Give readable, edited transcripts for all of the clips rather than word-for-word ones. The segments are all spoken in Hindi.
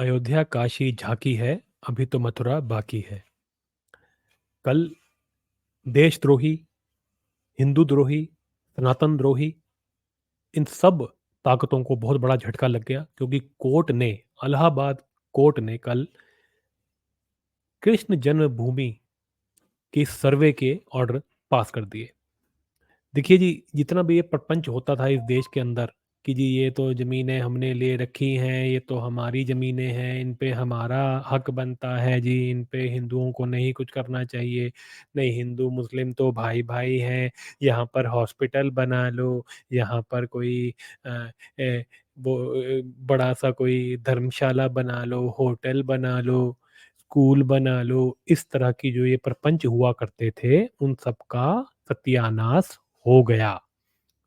अयोध्या काशी झांकी है, अभी तो मथुरा बाकी है। कल देशद्रोही, हिंदू द्रोही, सनातन द्रोही, इन सब ताकतों को बहुत बड़ा झटका लग गया क्योंकि इलाहाबाद कोर्ट ने कल कृष्ण जन्मभूमि के सर्वे के ऑर्डर पास कर दिए। देखिए जी, जितना भी ये प्रपंच होता था इस देश के अंदर कि जी ये तो ज़मीनें हमने ले रखी हैं, ये तो हमारी ज़मीनें हैं, इन पे हमारा हक बनता है जी, इन पे हिंदुओं को नहीं कुछ करना चाहिए। नहीं, हिंदू मुस्लिम तो भाई-भाई हैं, यहाँ पर हॉस्पिटल बना लो, यहाँ पर कोई अ, ए, बड़ा-सा कोई धर्मशाला बना लो, होटल बना लो, स्कूल बना लो। इस तरह की जो ये प्रपंच हुआ करते थे, उन सब का सत्यानाश हो गया।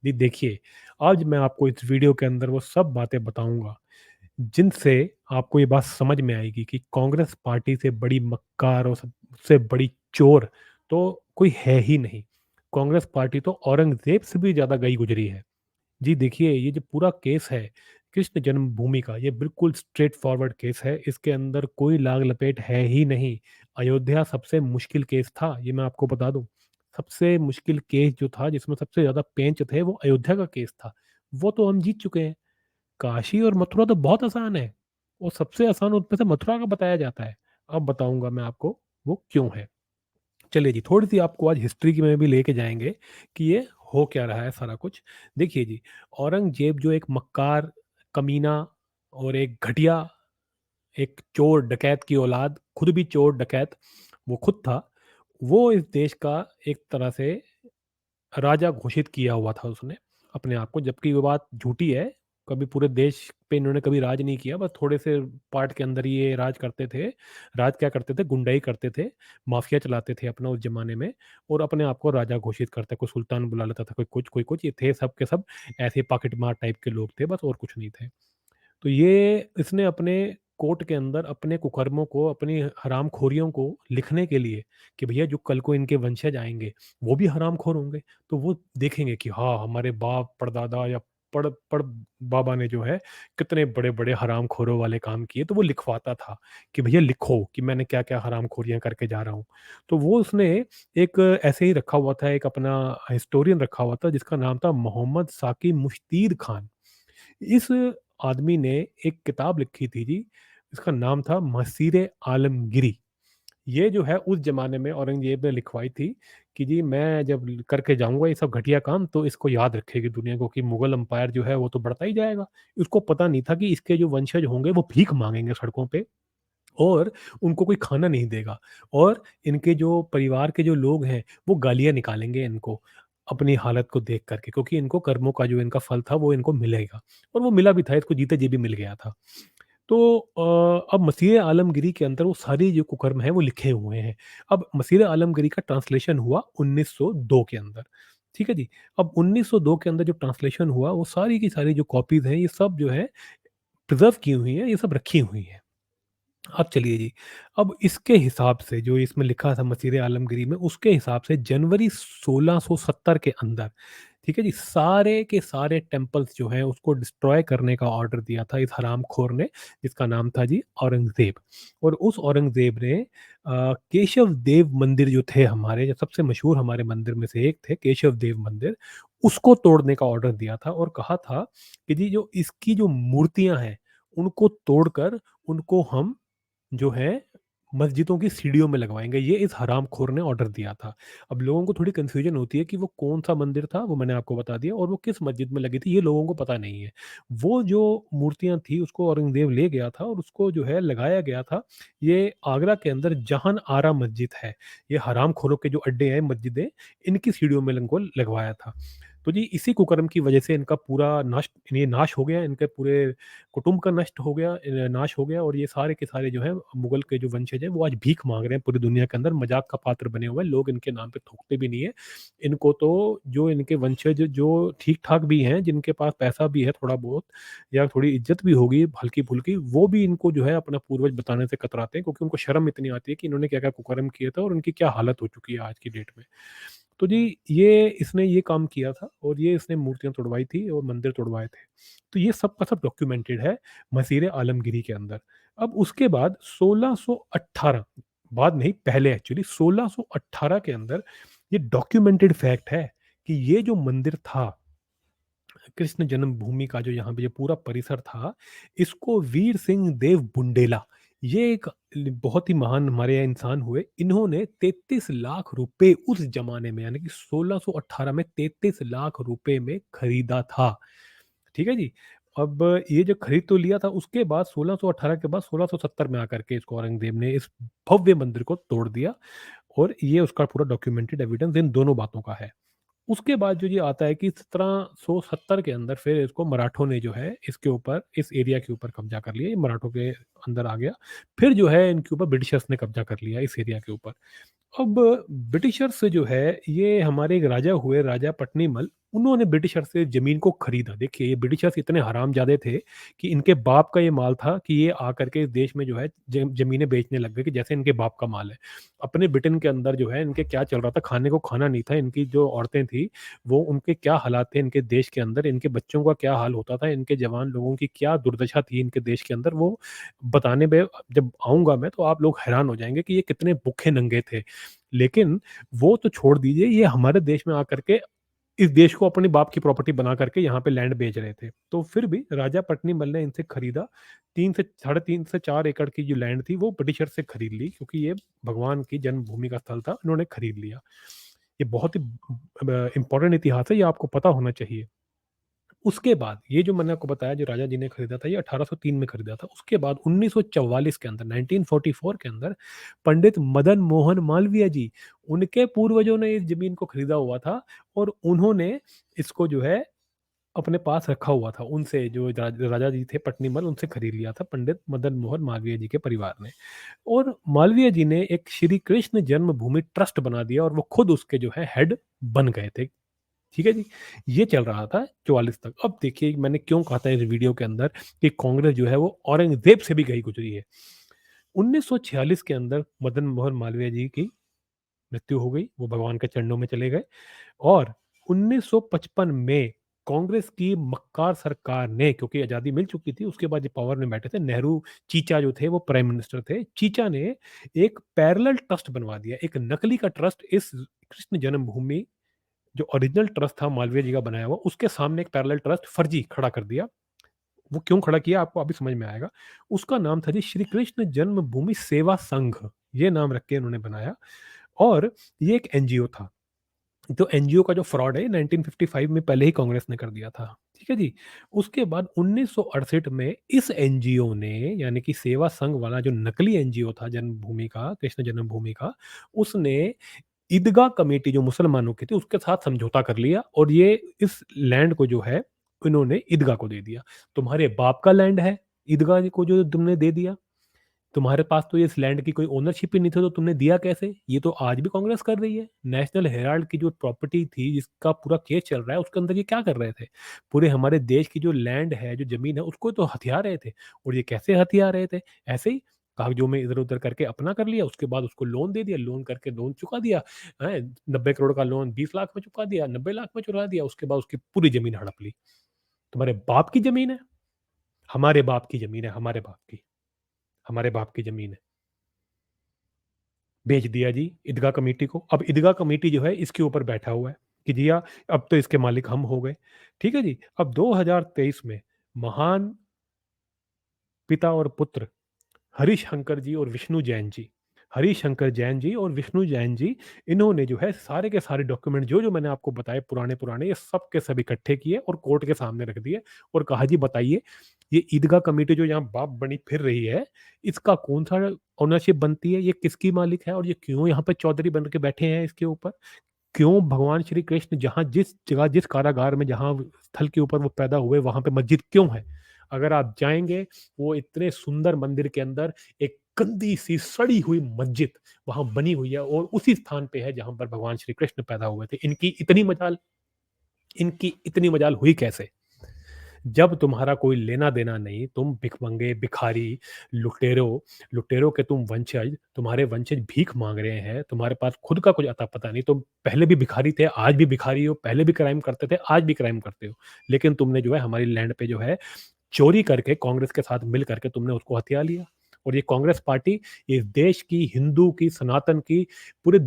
जी देखिए, आज मैं आपको इस वीडियो के अंदर वो सब बातें बताऊँगा, जिनसे आपको ये बात समझ में आएगी कि कांग्रेस पार्टी से बड़ी मक्कार और सबसे बड़ी चोर तो कोई है ही नहीं। कांग्रेस पार्टी तो औरंगज़ेब से भी ज़्यादा गई गुजरी है। जी देखिए, ये जो पूरा केस है, कृष्ण जन्मभूमि का, ये बिल्कुल स्ट्रेट फॉरवर्ड केस है। इसके अंदर कोई लाग-लपेट है ही नहीं। अयोध्या सबसे मुश्किल केस था, ये मैं आपको बता दूँ। सबसे मुश्किल केस जो था, जिसमें सबसे ज़्यादा पेंच थे, वो अयोध्या का केस था। वो तो हम जीत चुके हैं। काशी और मथुरा तो बहुत आसान है। और सबसे आसान उसमें से मथुरा का बताया जाता है। अब बताऊँगा मैं आपको, वो क्यों है। चलिए जी, थोड़ी-सी आपको आज हिस्ट्री की में भी लेके जाएँगे कि ये हो क्या रहा है सारा कुछ। देखिए जी, औरंगज़ेब जो एक मक्कार, कमीना और एक घटिया, एक चोर डकैत की औलाद, खुद भी चोर डकैत वो खुद था। वो इस देश का एक तरह से राजा घोषित किया हुआ था उसने अपने आप को, जबकि वो बात झूठी है। कभी पूरे देश पे इन्होंने कभी राज नहीं किया, बस थोड़े से पार्ट के अंदर ही ये राज करते थे। राज क्या करते थे? गुंडाई करते थे, माफिया चलाते थे अपना उस ज़माने में और अपने आप को राजा घोषित करते, कोई सुल्तान बुला लेता था, कोई कुछ, ये थे सब के सब ऐसे पॉकेट मार टाइप के लोग थे, बस और कुछ नहीं थे। तो ये इसने अपने कोर्ट के अंदर अपने कुकर्मों को, अपनी हरामखोरियों को लिखने के लिए कि भैया जो कल को इनके वंशज आएँगे, वो भी हरामखोर होंगे। तो वो देखेंगे कि हाँ, हमारे बाप, परदादा या पड़ पड़ बाबा ने जो है कितने बड़े-बड़े हरामखोरों वाले काम किए। तो वो लिखवाता था कि भैया लिखो कि मैंने क्या-क्या हरामखोरियाँ करके जा रहा हूँ। तो वो उसने एक ऐसे ही रखा हुआ था, एक अपना हिस्टोरियन रखा हुआ था जिसका नाम था मोहम्मद साकी मुश्तीर खान। इस आदमी ने एक किताब लिखी थी जी, इसका नाम था मसीरे आलमगीरी। ये जो है उस ज़माने में औरंगज़ेब ने लिखवाई थी कि जी मैं जब करके जाऊँगा ये सब घटिया काम तो इसको याद रखेगी दुनिया को कि मुगल एम्पायर जो है वो तो बढ़ता ही जाएगा। इसको पता नहीं था कि इसके जो वंशज होंगे वो भीख माँगेंगे सड़कों पे और उनको कोई खाना नहीं देगा और इनके जो परिवार के जो लोग हैं, वो गालियाँ निकालेंगे इनको, अपनी हालत को देख कर के क्योंकि इनको कर्मों का जो इनका फल था वो इनको मिलेगा और वो मिला भी था, इसको जीते जी भी मिल गया था। तो अब मसीह आलमगीरी के अंदर वो सारी जो कुकर्म है वो लिखे हुए हैं। अब मसीह आलमगीरी का ट्रांसलेशन हुआ 1902 के अंदर, ठीक है जी? अब 1902 के अंदर जो ट्रांसलेशन हुआ वो सारी की सारी जो कॉपीज़ हैं, ये सब जो है प्रिज़र्व की हुई हैं, ये सब रखी हुई हैं। अब चलिए जी, अब इसके हिसाब से जो इसमें लिखा था मसीह आलमगीरी में, उसके हिसाब से जनवरी 1670 के अंदर, ठीक है जी, सारे के सारे टेम्पल्स जो हैं उसको डिस्ट्रॉय करने का ऑर्डर दिया था इस हरामखोर ने, जिसका नाम था जी औरंगज़ेब। और उस औरंगज़ेब ने केशव देव मंदिर जो थे हमारे, जो सबसे मशहूर हमारे मंदिर में से एक थे केशव देव मंदिर, उसको तोड़ने का ऑर्डर दिया था और कहा था कि जी जो इसकी जो मूर्तियाँ हैं, उनको तोड़कर उनको हम जो है मस्जिदों की सीढ़ियों में लगवाएँगे, ये इस हरामखोर ने ऑर्डर दिया था। अब लोगों को थोड़ी कन्फ्यूज़न होती है कि वो कौन-सा मंदिर था, वो मैंने आपको बता दिया और वो किस मस्जिद में लगी थी, ये लोगों को पता नहीं है। वो जो मूर्तियाँ थी, उसको औरंगज़ेब ले गया था और उसको जो है लगाया गया था, ये आगरा के अंदर जहान आरा मस्जिद है। ये हरामखोरों के जो अड्डे हैं, मस्जिदें, इनकी सीढ़ियों में इनको लगवाया था। तो जी इसी कुकर्म की वजह से इनका पूरा ये नाश हो गया, इनके पूरे कुटुंब का नष्ट हो गया, नाश हो गया और ये सारे के सारे जो हैं मुगल के जो वंशज हैं वो आज भीख माँग रहे हैं पूरी दुनिया के अंदर, मज़ाक का पात्र बने हुए हैं, लोग इनके नाम पे थूकते भी नहीं है। इनको तो जो इनके वंशज जो ठीक-ठाक भी हैं, जिनके पास पैसा भी है थोड़ा बहुत या थोड़ी इज़्ज़त भी होगी हल्की-फुल्की, वो भी इनको जो है अपना पूर्वज बताने से कतराते हैं क्योंकि उनको शर्म इतनी आती है कि इन्होंने क्या-क्या कुकर्म किए थे और उनकी क्या हालत हो चुकी है आज की डेट में। तो जी ये इसने ये काम किया था और ये इसने मूर्तियाँ तोड़वाई थी और मंदिर तोड़वाए थे। तो ये सब का सब डॉक्यूमेंटेड है मसीरे आलमगीरी के अंदर। अब उसके बाद 1618, बाद नहीं पहले एक्चुअली 1618 के अंदर ये डॉक्यूमेंटेड फैक्ट है कि ये जो मंदिर था, कृष्ण जन्मभूमि का जो यहाँ पे जो पूरा परिसर था, इसको वीर सिंह देव बुंडेला, ये एक बहुत ही महान हमारे यहाँ इंसान हुए। इन्होंने 33 लाख रुपए उस जमाने में, यानी कि 1618 में 33 लाख रुपए में खरीदा था। ठीक है जी। अब ये जो खरीद तो लिया था, उसके बाद 1618 के बाद 1670 में आकर के इसको औरंगजेब ने इस भव्य मंदिर को तोड़ दिया, और ये उसका पूरा डॉक्यूमेंटेड एविडेंस इन दोनों बातों का है। उसके बाद जो ये आता है कि 1770 के अंदर फिर इसको मराठों ने जो है इसके ऊपर, इस एरिया के ऊपर कब्जा कर लिया, ये मराठों के अंदर आ गया। फिर जो है इनके ऊपर ब्रिटिशर्स ने कब्जा कर लिया इस एरिया के ऊपर। अब ब्रिटिशर्स जो है, ये हमारे एक राजा हुए, राजा पटनीमल, उन्होंने ब्रिटिशर से ज़मीन को खरीदा। देखिए, ये ब्रिटिशर्स इतने हरामजादे थे कि इनके बाप का ये माल था कि ये आकर के इस देश में जो है ज़मीनें बेचने लग गए कि जैसे इनके बाप का माल है। अपने ब्रिटेन के अंदर जो है इनके क्या चल रहा था, खाने को खाना नहीं था, इनकी जो औरतें थी, वो उनके क्या हालात थे इनके देश के अंदर, इनके बच्चों का क्या हाल होता था, इनके जवान लोगों की क्या दुर्दशा थी इनके देश के अंदर, वो बताने में जब आऊँगा मैं तो आप लोग हैरान हो जाएँगे कि ये कितने भूखे-नंगे थे। लेकिन वो तो छोड़ दीजिए, ये हमारे देश में आकर के इस देश को अपने बाप की प्रॉपर्टी बना करके यहाँ पे लैंड बेच रहे थे। तो फिर भी राजा पटनीमल ने इनसे खरीदा। 3 से साढ़े 3 से 4 एकड़ की जो लैंड थी वो ब्रिटिशर से खरीद ली, क्योंकि ये भगवान की जन्मभूमि का स्थल था, इन्होंने खरीद लिया। ये बहुत ही इम्पोर्टेंट इतिहास है, ये आपको पता होना चाहिए। उसके बाद ये जो मैंने आपको बताया, जो राजा जी ने खरीदा था, ये 1803 में खरीदा था। उसके बाद 1944 के अंदर, 1944 के अंदर पंडित मदन मोहन मालवीय जी, उनके पूर्वजों ने इस ज़मीन को खरीदा हुआ था, और उन्होंने इसको जो है अपने पास रखा हुआ था। उनसे जो राजा जी थे पटनीमल, उनसे खरीद लिया था पंडित मदन मोहन मालवीय जी के परिवार ने। और मालवीय जी ने एक श्री कृष्ण जन्मभूमि ट्रस्ट बना दिया, और वो खुद उसके जो है हेड बन गए थे। ठीक है जी। ये चल रहा था 44 तक। अब देखिए मैंने क्यों कहा था इस वीडियो के अंदर कि कांग्रेस जो है वो औरंगज़ेब से भी गई गुज़री है। 1946 के अंदर मदन मोहन मालवीय जी की मृत्यु हो गई, वो भगवान के चरणों में चले गए, और 1955 में कांग्रेस की मक्कार सरकार ने, क्योंकि आज़ादी मिल चुकी थी, उसके बाद ये पावर में बैठे थे, नेहरू चीचा जो थे वो प्राइम मिनिस्टर थे। चीचा ने एक पैरेलल ट्रस्ट बनवा दिया, एक नकली का ट्रस्ट, इस कृष्ण जन्मभूमि जो ओरिजिनल ट्रस्ट था मालवीय जी का बनाया हुआ, उसके सामने एक पैरेलल ट्रस्ट फर्जी खड़ा कर दिया। वो क्यों खड़ा किया आपको अभी समझ में आएगा। उसका नाम था जी श्री कृष्ण जन्मभूमि सेवा संघ, ये नाम रख के इन्होंने बनाया, और ये एक एनजीओ था। तो एनजीओ का जो फ्रॉड है 1955 में पहले ही कांग्रेस ने कर दिया था। ठीक है जी। उसके बाद 1968 में इस एनजीओ ने, यानी कि सेवा संघ वाला जो नकली एनजीओ था जन्मभूमि का, कृष्ण जन्मभूमि का, उसने ईदगाह कमेटी जो मुसलमानों की थी उसके साथ समझौता कर लिया, और ये इस लैंड को जो है इन्होंने ईदगाह को दे दिया। तुम्हारे बाप का लैंड है, ईदगाह को जो तुमने दे दिया, तुम्हारे पास तो इस लैंड की कोई ओनरशिप ही नहीं थी, तो तुमने दिया कैसे? ये तो आज भी कांग्रेस कर रही है। नेशनल हेराल्ड की जो प्रॉपर्टी थी, जिसका पूरा केस चल रहा है, उसके अंदर ये क्या कर रहे थे? पूरे हमारे देश की जो लैंड है, जो ज़मीन है, उसको तो हथिया रहे थे, और ये कैसे हथिया रहे थे? ऐसे ही कागज़ों में इधर-उधर करके अपना कर लिया, उसके बाद उसको लोन दे दिया, लोन करके लोन चुका दिया, हैं? 90 करोड़ का लोन 20 लाख में चुका दिया, 90 लाख में चुरा दिया, उसके बाद उसकी पूरी ज़मीन हड़प ली। तुम्हारे बाप की ज़मीन है, हमारे बाप की ज़मीन है, हमारे बाप की, हमारे बाप की ज़मीन है। भेज दिया जी ईदगाह कमेटी को। अब ईदगाह कमेटी जो है इसके ऊपर बैठा हुआ है कि जी हाँ, अब तो इसके मालिक हम हो गए। ठीक है जी। अब 2023 में महान पिता और पुत्र हरिशंकर जी और विष्णु जैन जी, हरिशंकर जैन जी और विष्णु जैन जी, इन्होंने जो है सारे के सारे डॉक्यूमेंट जो-जो मैंने आपको बताए पुराने-पुराने, ये सब के सब इकट्ठे किए और कोर्ट के सामने रख दिए, और कहा जी बताइए, ये ईदगाह कमेटी जो यहाँ बाप बनी फिर रही है, इसका कौन-सा ओनरशिप बनती है? ये किसकी मालिक है, और ये क्यों यहाँ पे चौधरी बन के बैठे हैं इसके ऊपर? क्यों भगवान श्री कृष्ण जहाँ जिस जगह, जिस कारागार में, जहाँ स्थल के ऊपर वो पैदा हुए, वहाँ पे मस्जिद क्यों है? अगर आप जाएँगे, वो इतने सुंदर मंदिर के अंदर एक गंदी-सी सड़ी हुई मस्जिद वहाँ बनी हुई है, और उसी स्थान पे है जहाँ पर भगवान श्री कृष्ण पैदा हुए थे। इनकी इतनी मजाल हुई कैसे? जब तुम्हारा कोई लेना-देना नहीं, तुम भिखमंगे, भिखारी, लुटेरों के तुम वंशज, तुम्हारे वंशज भीख माँग रहे हैं, तुम्हारे पास खुद का कुछ अता-पता नहीं, तुम पहले भी भिखारी थे, आज भी भिखारी हो, पहले भी क्राइम करते थे, आज भी क्राइम करते हो। लेकिन तुमने जो है हमारी लैंड पे जो है चोरी करके कांग्रेस के साथ मिल करके तुमने उसको हथिया लिया। और ये कांग्रेस पार्टी इस देश की, हिंदू की, सनातन की, पूरे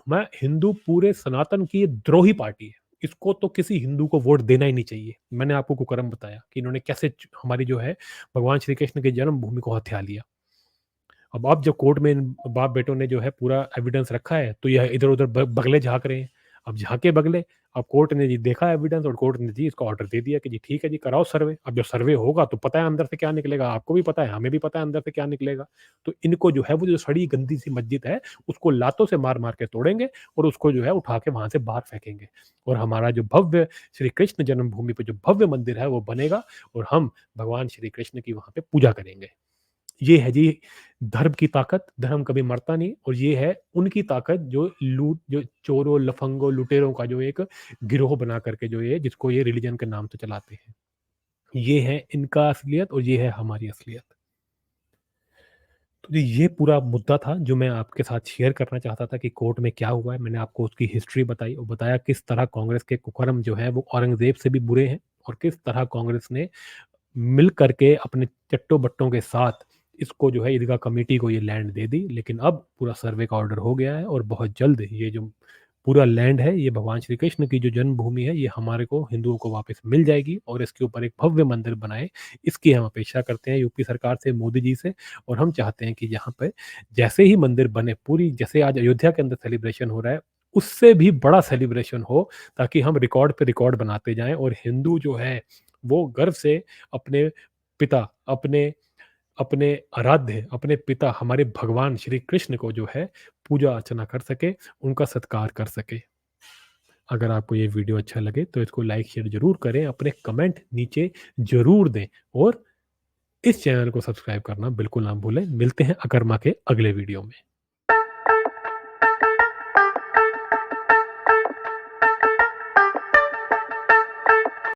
मैं हिंदू पूरे सनातन की ये द्रोही पार्टी है। इसको तो किसी हिंदू को वोट देना ही नहीं चाहिए। मैंने आपको कुकर्म बताया कि इन्होंने कैसे हमारी जो है भगवान श्री कृष्ण की जन्मभूमि को हथिया लिया। अब जब कोर्ट में इन बाप बेटों ने जो है पूरा एविडेंस रखा है, तो यह इधर-उधर बगले झाँक रहे हैं। अब झाँके बगले, अब कोर्ट ने जी देखा एविडेंस और कोर्ट ने जी इसको ऑर्डर दे दिया कि जी ठीक है जी, कराओ सर्वे। अब जब सर्वे होगा तो पता है अंदर से क्या निकलेगा, आपको भी पता है, हमें भी पता है अंदर से क्या निकलेगा। तो इनको जो है वो जो सड़ी गंदी सी मस्जिद है, उसको लातों से मार-मार के तोड़ेंगे और उसको जो है उठा के वहाँ से बाहर फेंकेंगे। और हमारा जो भव्य श्री कृष्ण जन्मभूमि पे जो भव्य मंदिर है वो बनेगा और हम भगवान श्री कृष्ण की वहाँ पे पूजा करेंगे। ये है जी धर्म की ताकत, धर्म कभी मरता नहीं और ये है उनकी ताकत जो चोरों, लफंगों, लुटेरों का जो एक गिरोह बना करके जो ये जिसको ये रिलिजन के नाम से चलाते हैं। ये है इनका असलियत और ये है हमारी असलियत। तो ये पूरा मुद्दा था जो मैं आपके साथ शेयर करना चाहता था कि कोर्ट में क्या हुआ है। मैंने आपको उसकी हिस्ट्री बताई और बताया किस तरह कांग्रेस के कुकर्म जो है वो औरंगज़ेब से भी बुरे हैं और किस तरह कांग्रेस ने मिल करके अपने चट्टों-बट्टों के साथ इसको जो है ईदगाह कमेटी को ये लैंड दे दी। लेकिन अब पूरा सर्वे का ऑर्डर हो गया है और बहुत जल्द ये जो पूरा लैंड है, ये भगवान श्री कृष्ण की जो जन्मभूमि है, ये हमारे को हिंदुओं को वापस मिल जाएगी और इसके ऊपर एक भव्य मंदिर बनाए। इसकी हम अपेक्षा करते हैं यूपी सरकार से, मोदी जी से और हम चाहते हैं कि यहाँ पे जैसे ही मंदिर बने, पूरी जैसे आज अयोध्या के अंदर सेलिब्रेशन हो रहा है, उससे भी बड़ा सेलिब्रेशन हो ताकि हम रिकॉर्ड पे रिकॉर्ड बनाते जाएँ और हिंदू जो है, वो गर्व से अपने पिता, अपने अपने आराध्य, अपने पिता हमारे भगवान श्री कृष्ण को जो है पूजा अर्चना कर सके, उनका सत्कार कर सके। अगर आपको ये वीडियो अच्छा लगे तो इसको लाइक शेयर ज़रूर करें, अपने कमेंट नीचे ज़रूर दें और इस चैनल को सब्सक्राइब करना बिल्कुल ना भूलें। मिलते हैं अकर्मा के अगले वीडियो में।